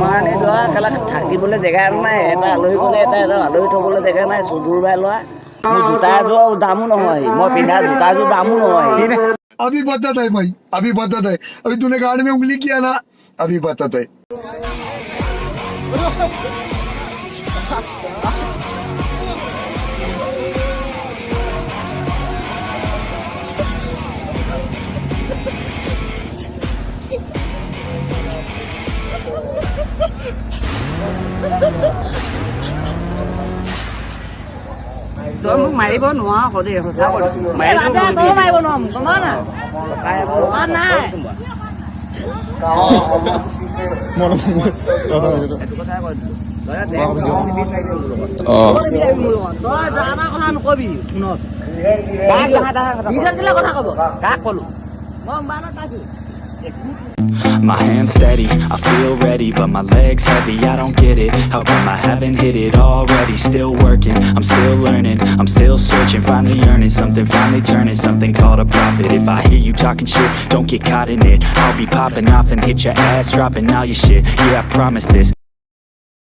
মাৰানি লোৱা কেলা থাকিবলৈ জেগা নাই এটা আলহী গ'লে এটা আলহী থ'বলৈ জেগা নাই চুদুৰ বাই লোৱা মোৰ জোতা এযোৰ দামো নহয় মই পিন্ধা জোতা এযোৰ দামো নহয় अभी बदत है भाई अभी बदत है अभी तूने गाड़ी में उंगली किया ना अभी बदत है তই মোক মাৰিব নোৱাৰ আকৌ দেই সঁচা কৈছো মাৰিব নোৱাৰো গম পাৱ নাই এইটো কথাই কৈছো My hands steady, I feel ready, but my legs heavy, I don't get it. How come I haven't hit it already? Still working, I'm still learning, I'm still searching, finally earning something, finally turning something called a profit. If I hear you talking shit, don't get caught in it. I'll be popping off and hit your ass, dropping all your shit. Yeah, I promise this.